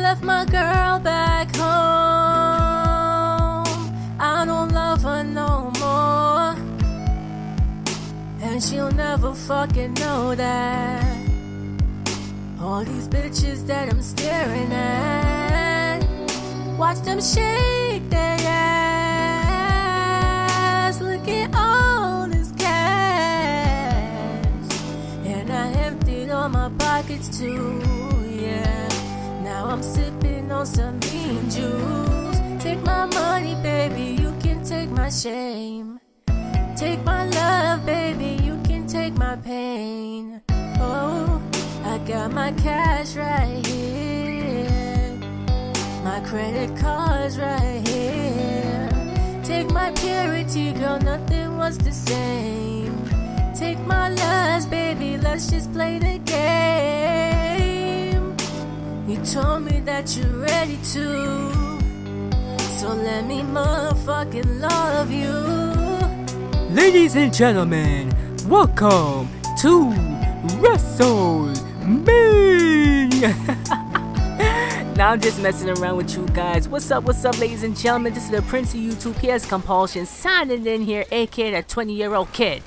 left my girl back home. I don't love her no more, and she'll never fucking know that. All these bitches that I'm staring at, watch them shake their ass. Look at all this cash, and I emptied all my pockets too, yeah. Now I'm sipping on some mean juice. Take my money, baby, you can take my shame. Take my love, baby, you can take my pain. Oh, I got my cash right here, my credit cards right here. Take my purity, girl, nothing was the same. Take my lust, baby, let's just play the game. You told me that you're ready to, so let me motherfucking love you. Ladies and gentlemen, welcome to WrestleMania. Now I'm just messing around with you guys. What's up, ladies and gentlemen? This is the Prince of YouTube, PS Compulsion, signing in here, aka that 20-year-old kid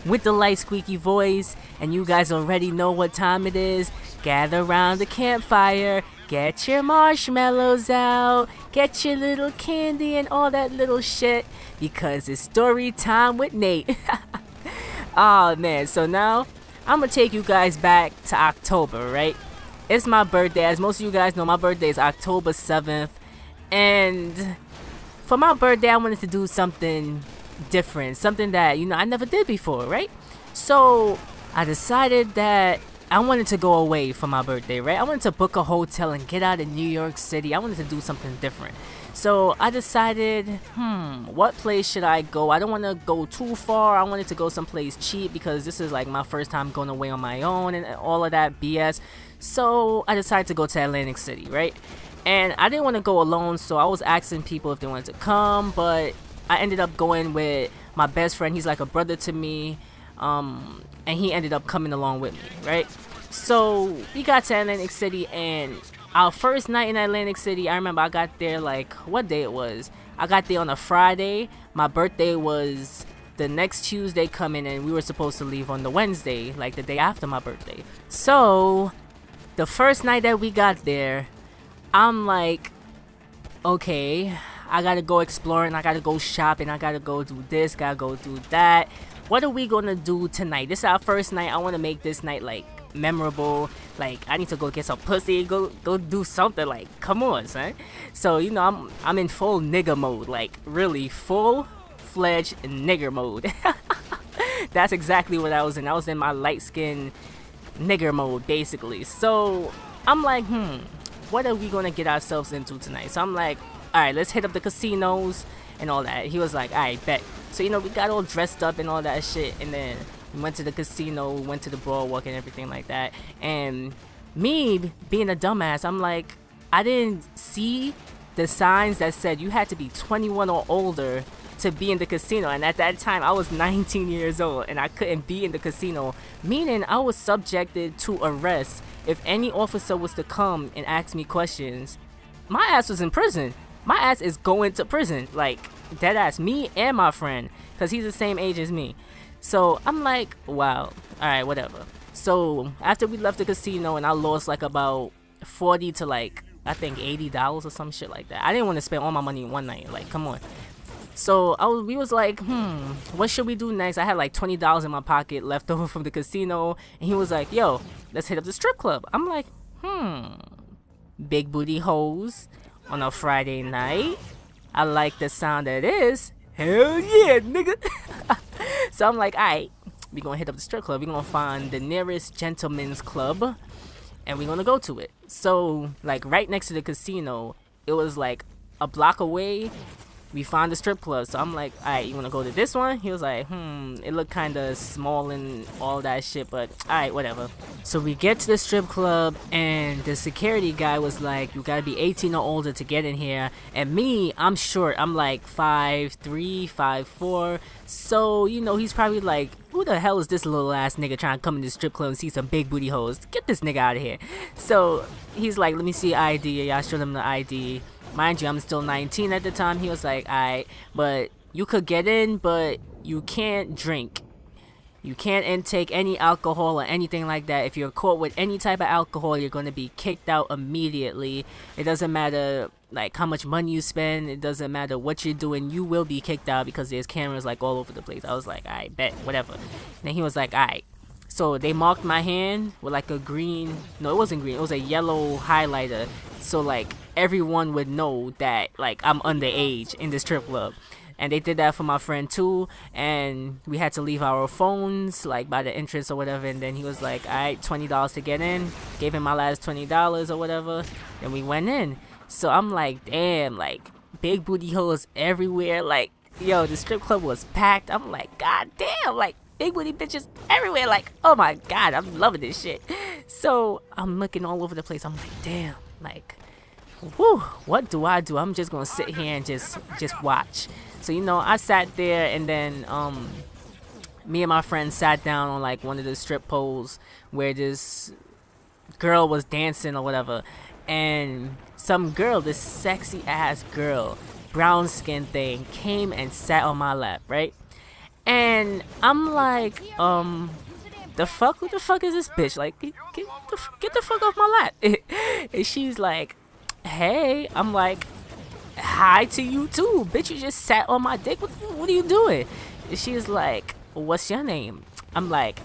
with the light squeaky voice. And you guys already know what time it is. Gather around the campfire, get your marshmallows out, get your little candy and all that little shit, because it's story time with Nate. Oh man, so now I'm gonna take you guys back to October, right? It's my birthday. As most of you guys know, my birthday is October 7th, and for my birthday I wanted to do something different, something that, you know, I never did before, right? So I decided that I wanted to go away for my birthday, right? I wanted to book a hotel and get out of New York City. I wanted to do something different. So I decided, what place should I go? I don't want to go too far. I wanted to go someplace cheap because this is like my first time going away on my own and all of that BS. So I decided to go to Atlantic City, right? And I didn't want to go alone, so I was asking people if they wanted to come, but I ended up going with my best friend. He's like a brother to me. And he ended up coming along with me, right? So we got to Atlantic City, and our first night in Atlantic City, I remember I got there like, what day it was? I got there on a Friday. My birthday was the next Tuesday coming, and we were supposed to leave on the Wednesday, like the day after my birthday. So the first night that we got there, I'm like, okay, I gotta go exploring, I gotta go shopping, I gotta go do this, gotta go do that. What are we gonna do tonight? This is our first night. I want to make this night like memorable. Like, I need to go get some pussy, go do something. Like, come on, son. So, you know, I'm in full nigger mode, like really full-fledged nigger mode. That's exactly what I was in. I was in my light-skinned nigger mode, basically. So I'm like, what are we gonna get ourselves into tonight? So I'm like, all right, let's hit up the casinos and all that. He was like, alright, bet. So, you know, we got all dressed up and all that shit, and then we went to the casino, went to the boardwalk and everything like that. And me being a dumbass, I'm like, I didn't see the signs that said you had to be 21 or older to be in the casino. And at that time I was 19 years old and I couldn't be in the casino, meaning I was subjected to arrest. If any officer was to come and ask me questions, my ass was in prison. My ass is going to prison, like dead ass, me and my friend, because he's the same age as me. So I'm like, wow, alright, whatever. So after we left the casino and I lost like about 40 to like, I think $80 or some shit like that. I didn't want to spend all my money in one night, like, come on. So we was like, what should we do next? I had like $20 in my pocket left over from the casino, and he was like, yo, let's hit up the strip club. I'm like, big booty hoes on a Friday night. I like the sound of this. Hell yeah, nigga. So I'm like, alright, we gonna hit up the strip club. We gonna find the nearest gentleman's club, and we gonna go to it. So like right next to the casino, it was like a block away, we found the strip club. So I'm like, alright, you wanna go to this one? He was like, it looked kinda small and all that shit, but alright, whatever. So we get to the strip club and the security guy was like, you gotta be 18 or older to get in here. And me, I'm short, I'm like 5'3", 5'4". So, you know, he's probably like, who the hell is this little ass nigga trying to come in the strip club and see some big booty hoes? Get this nigga out of here. So he's like, let me see ID. Yeah, I showed him the ID. Mind you, I'm still 19 at the time. He was like, alright, but you could get in, but you can't drink. You can't intake any alcohol or anything like that. If you're caught with any type of alcohol, you're going to be kicked out immediately. It doesn't matter like how much money you spend. It doesn't matter what you're doing. You will be kicked out because there's cameras like all over the place. I was like, I bet, whatever. And then he was like, alright. So they marked my hand with like a green, no, it wasn't green, it was a yellow highlighter. So like everyone would know that like I'm underage in this strip club. And they did that for my friend too, and we had to leave our phones like by the entrance or whatever. And then he was like, alright, $20 to get in. Gave him my last $20 or whatever. Then we went in. So I'm like, damn, like big booty hoes everywhere. Like, yo, the strip club was packed. I'm like, god damn, like big booty bitches everywhere. Like, oh my god, I'm loving this shit. So I'm looking all over the place. I'm like, damn, like, whew, what do I do? I'm just gonna sit here and just watch. So, you know, I sat there, and then me and my friend sat down on like one of the strip poles where this girl was dancing or whatever, and some girl, this sexy ass girl, brown skin thing, came and sat on my lap, right? And I'm like, the fuck? Who the fuck is this bitch? Like, get the fuck off my lap. And she's like, hey. I'm like, hi to you too, bitch. You just sat on my dick. What are you doing? And she's like, what's your name? I'm like,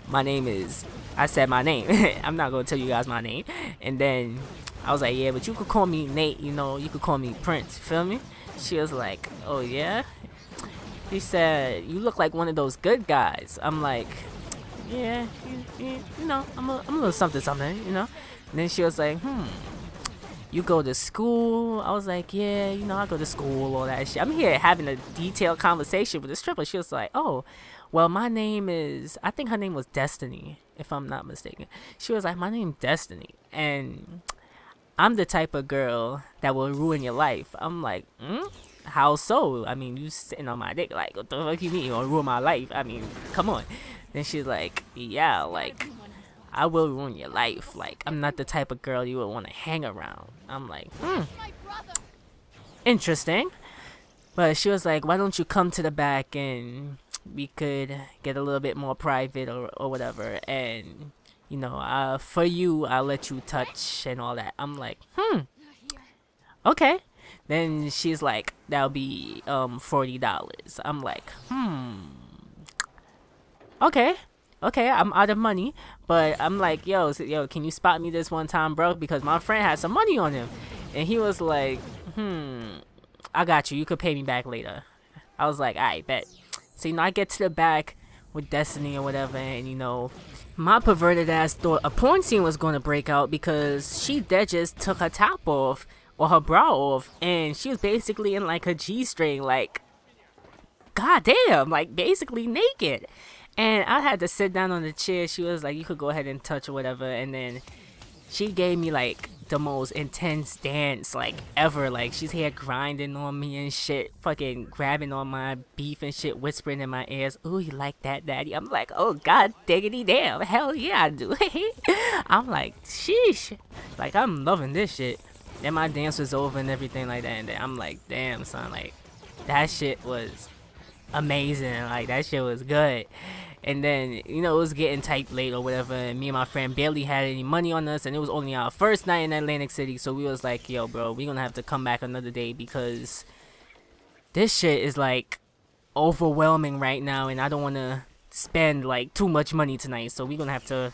my name is, I said my name. I'm not gonna tell you guys my name. And then I was like, yeah, but you could call me Nate, you know, you could call me Prince, feel me? She was like, oh yeah? She said, you look like one of those good guys. I'm like, yeah, you know, I'm a little something, you know? And then she was like, you go to school? I was like, yeah, you know, I go to school, all that shit. I'm here having a detailed conversation with the stripper. She was like, oh, well, my name is, I think her name was Destiny, if I'm not mistaken. She was like, my name's Destiny, and I'm the type of girl that will ruin your life. I'm like, how so? I mean, you sitting on my dick, like, what the fuck you mean you gonna ruin my life? I mean, come on. Then she's like, yeah, like, I will ruin your life. Like, I'm not the type of girl you would want to hang around. I'm like, interesting. But she was like, why don't you come to the back and we could get a little bit more private or whatever. And, you know, for you, I'll let you touch and all that. I'm like, okay. Then she's like, that'll be $40. I'm like, okay. Okay, I'm out of money, but I'm like, yo, can you spot me this one time, bro? Because my friend had some money on him. And he was like, I got you. You could pay me back later. I was like, alright, bet. So, you know, I get to the back with Destiny or whatever, and, you know, my perverted ass thought a porn scene was going to break out because she dead just took her top off or her bra off, and she was basically in, like, her G-string, like, goddamn, like, basically naked. And I had to sit down on the chair. She was like, you could go ahead and touch or whatever. And then she gave me like the most intense dance like ever. Like she's here grinding on me and shit, fucking grabbing on my beef and shit, whispering in my ears, ooh, you like that, daddy? I'm like, oh god diggity damn, hell yeah I do. I'm like, sheesh, like I'm loving this shit. Then my dance was over and everything like that, and then I'm like, damn son, like that shit was amazing, like that shit was good. And then, you know, it was getting tight late or whatever, and me and my friend barely had any money on us, and it was only our first night in Atlantic City, so we was like, yo bro, we gonna have to come back another day because this shit is like overwhelming right now, and I don't want to spend like too much money tonight, so we gonna have to,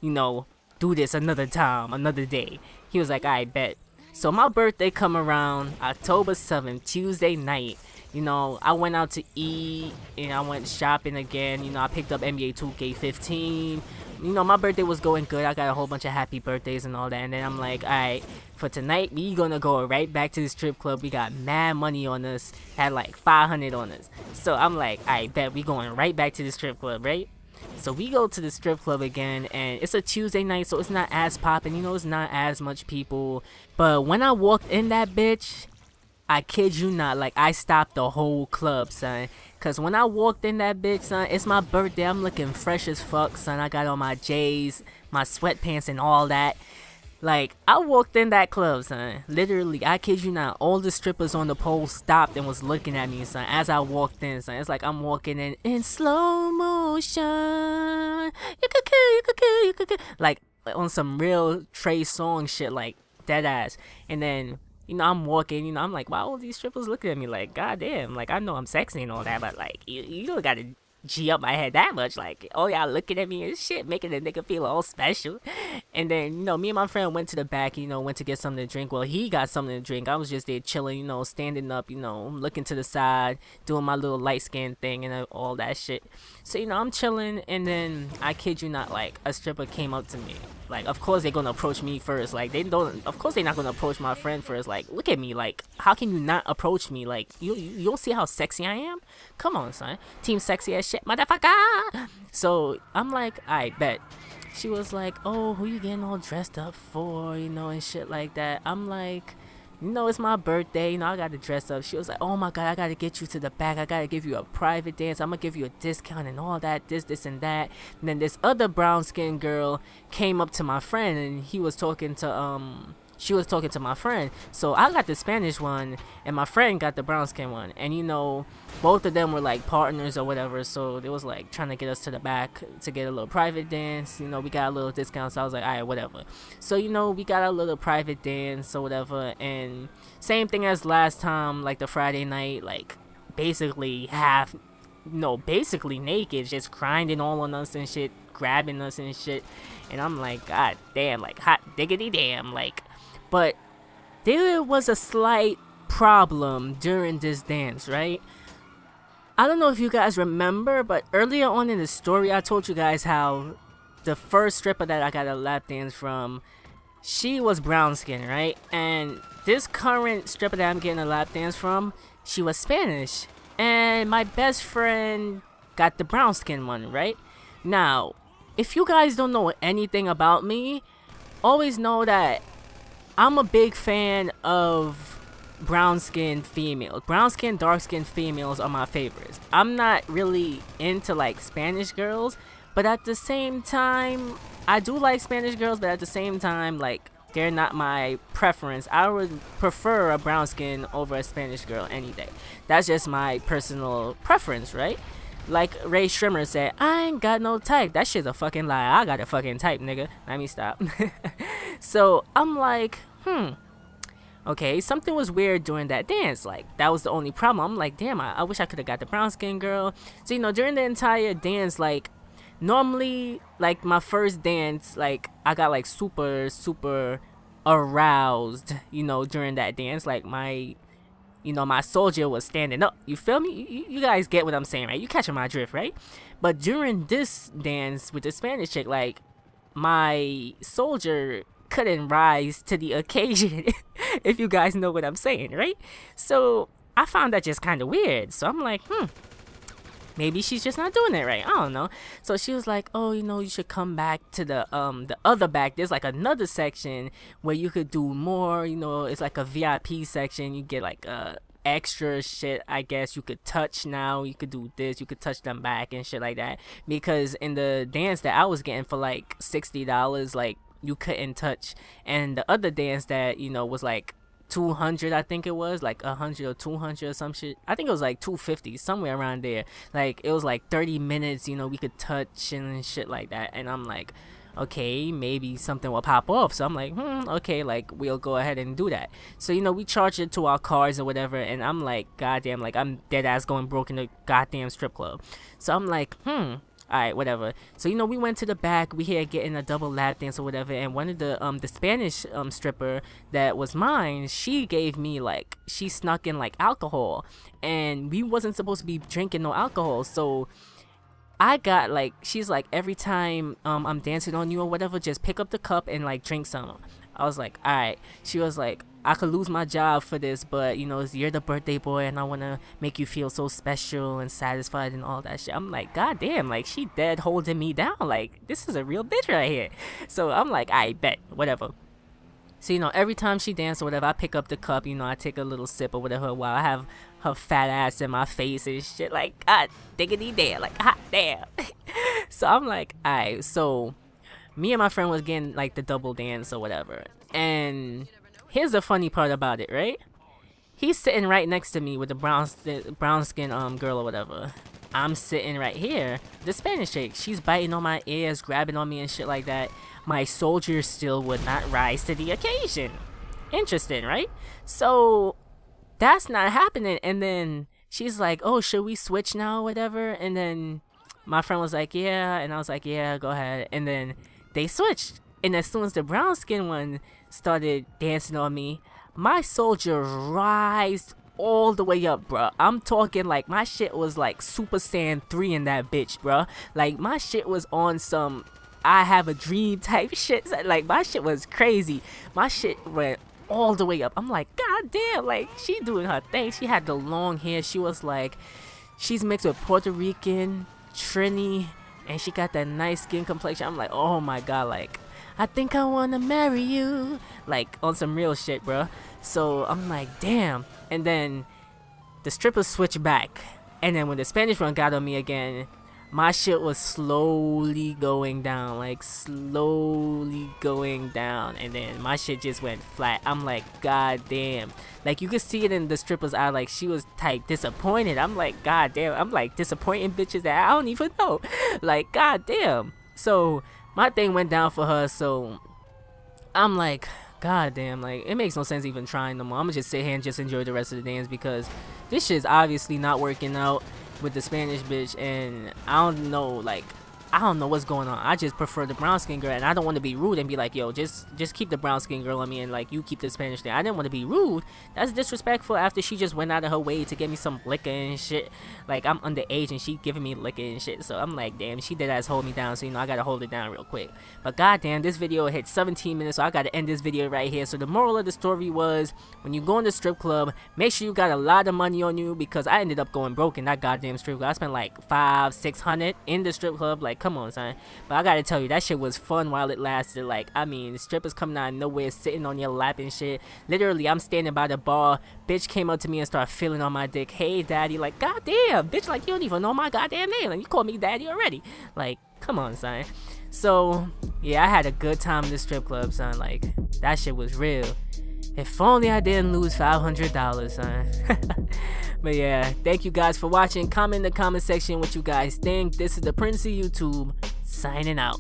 you know, do this another time, another day. He was like, I bet. So my birthday come around October 7th, Tuesday night. You know, I went out to eat and I went shopping again. You know, I picked up NBA 2K15. you know, my birthday was going good. I got a whole bunch of happy birthdays and all that. And then I'm like, alright, for tonight, we gonna go right back to the strip club. We got mad money on us. Had like 500 on us. So I'm like, I bet we going right back to the strip club, right? So we go to the strip club again, and it's a Tuesday night, so it's not as poppin', you know, it's not as much people. But when I walked in that bitch, I kid you not, like, I stopped the whole club, son. Cause when I walked in that bitch, son, it's my birthday, I'm looking fresh as fuck, son. I got on my J's, my sweatpants and all that. Like, I walked in that club, son. Literally, I kid you not, all the strippers on the pole stopped and was looking at me, son, as I walked in, son. It's like I'm walking in slow motion. You could kill, you could kill, you could kill. Like, on some real Trey Songz shit, like, dead ass. And then, you know, I'm walking, you know, I'm like, why all these strippers looking at me? Like, goddamn, like, I know I'm sexy and all that, but, like, you don't gotta G up my head that much. Like, oh, y'all looking at me and shit, making a nigga feel all special. And then, you know, me and my friend went to the back, you know, went to get something to drink. Well, he got something to drink. I was just there chilling, you know, standing up, you know, looking to the side, doing my little light skin thing and all that shit. So, you know, I'm chilling, and then, I kid you not, like, a stripper came up to me. Like, of course they're gonna approach me first. Like, of course they're not gonna approach my friend first. Like, look at me. Like, how can you not approach me? Like, you don't see how sexy I am? Come on, son. Team sexy as shit, motherfucker. So, I'm like, I bet. She was like, oh, who you getting all dressed up for? You know, and shit like that. I'm like, you know, it's my birthday, you know, I gotta dress up. She was like, oh my god, I gotta get you to the back, I gotta give you a private dance, I'm gonna give you a discount and all that, this and that. And then this other brown skinned girl came up to my friend, and he was talking to she was talking to my friend. So I got the Spanish one, and my friend got the brown skin one. And you know, both of them were like partners or whatever. So they was like trying to get us to the back to get a little private dance. You know, we got a little discount. So I was like, alright, whatever. So you know, we got a little private dance or whatever. And same thing as last time, like the Friday night, like basically basically naked, just grinding all on us and shit, grabbing us and shit. And I'm like, god damn, like hot diggity damn, like. But there was a slight problem during this dance, right? I don't know if you guys remember, but earlier on in the story, I told you guys how the first stripper that I got a lap dance from, she was brown skin, right? And this current stripper that I'm getting a lap dance from, she was Spanish. And my best friend got the brown skin one, right? Now, if you guys don't know anything about me, always know that I'm a big fan of brown skin females. Brown skin, dark skin females are my favorites. I'm not really into like Spanish girls, but at the same time, I do like Spanish girls, but at the same time, like, they're not my preference. I would prefer a brown skin over a Spanish girl any day. That's just my personal preference, right? Like Ray Shrimmer said, I ain't got no type. That shit's a fucking lie. I got a fucking type, nigga. Let me stop. So I'm like, okay, something was weird during that dance. Like, that was the only problem. I'm like, damn, I wish I could have got the brown skin girl. So, you know, during the entire dance, like, normally, like, my first dance, like, I got, like, super aroused, you know, during that dance. Like, my soldier was standing up. You feel me? You guys get what I'm saying, right? You catching my drift, right? But during this dance with the Spanish chick, like, my soldier couldn't rise to the occasion, if you guys know what I'm saying, right? So I found that just kind of weird. So I'm like, maybe she's just not doing it right. I don't know. So she was like, oh, you know, you should come back to the other back. There's like another section where you could do more, you know, it's like a VIP section. You get like extra shit, I guess. You could touch now, you could do this, you could touch them back and shit like that. Because in the dance that I was getting for like $60, like, you couldn't touch. And the other dance that, you know, was like 200, I think it was, like 100 or 200 or some shit. I think it was like 250, somewhere around there. Like, it was like 30 minutes, you know, we could touch and shit like that. And I'm like, okay, maybe something will pop off. So I'm like, okay, like, we'll go ahead and do that. So, you know, we charge it to our cars or whatever, and I'm like, goddamn, like, I'm dead ass going broke in the goddamn strip club. So I'm like, alright, whatever. So, you know, we went to the back, we here getting a double lap dance or whatever, and one of the Spanish stripper that was mine, she gave me, like, she snuck in, like, alcohol, and we wasn't supposed to be drinking no alcohol. So I got like, she's like, every time I'm dancing on you or whatever, just pick up the cup and like drink some. I was like, alright. She was like, I could lose my job for this, but you know, you're the birthday boy and I want to make you feel so special and satisfied and all that shit. I'm like, god damn, like she dead holding me down. Like, this is a real bitch right here. So I'm like, I bet, whatever. So, you know, every time she dances or whatever, I pick up the cup, you know, I take a little sip or whatever while I have her fat ass in my face and shit. Like, god diggity damn, like, hot damn. So I'm like, alright. So me and my friend was getting like the double dance or whatever. And here's the funny part about it, right? He's sitting right next to me with the brown skin girl or whatever. I'm sitting right here. The Spanish chick, she's biting on my ears, grabbing on me and shit like that. My soldier still would not rise to the occasion. Interesting, right? So that's not happening. And then she's like, oh, should we switch now or whatever? And then my friend was like, yeah. And I was like, yeah, go ahead. And then they switched. And as soon as the brown skin one started dancing on me, my soldier rised all the way up, bruh. I'm talking like my shit was like Super Saiyan 3 in that bitch, bruh. Like my shit was on some I have a dream type shit. Like my shit was crazy. My shit went all the way up. I'm like, god damn, like she doing her thing. She had the long hair. She was like, she's mixed with Puerto Rican, Trini, and she got that nice skin complexion. I'm like, oh my god, like I think I wanna marry you, like on some real shit, bro. So I'm like, damn. And then the strippers switched back, and then when the Spanish one got on me again, my shit was slowly going down, like slowly going down, and then my shit just went flat. I'm like, god damn. Like you could see it in the stripper's eye, like she was type disappointed. I'm like, god damn. I'm like disappointing bitches that I don't even know. Like, god damn. So my thing went down for her, so I'm like, god damn, like it makes no sense even trying no more. I'm gonna just sit here and just enjoy the rest of the dance because this shit's obviously not working out with the Spanish bitch, and I don't know, like I don't know what's going on. I just prefer the brown skin girl, and I don't want to be rude and be like, yo, just keep the brown skin girl on me and like you keep the Spanish thing. I didn't want to be rude. That's disrespectful after she just went out of her way to get me some liquor and shit. Like I'm underage and she giving me liquor and shit. So I'm like, damn, she did ass hold me down, so you know I gotta hold it down real quick. But goddamn, this video hit 17 minutes, so I gotta end this video right here. So the moral of the story was, when you go in the strip club, make sure you got a lot of money on you, because I ended up going broke in that goddamn strip club. I spent like $500-600 in the strip club. Like, come on, son. But I gotta tell you, that shit was fun while it lasted. Like, I mean, strippers coming out of nowhere, sitting on your lap and shit. Literally, I'm standing by the bar, bitch came up to me and started feeling on my dick. Hey, daddy. Like, goddamn, bitch, like, you don't even know my goddamn name. Like, you call me daddy already. Like, come on, son. So, yeah, I had a good time in the strip club, son. Like, that shit was real. If only I didn't lose $500, son. But yeah, thank you guys for watching. Comment in the comment section what you guys think. This is the Prince of YouTube, signing out.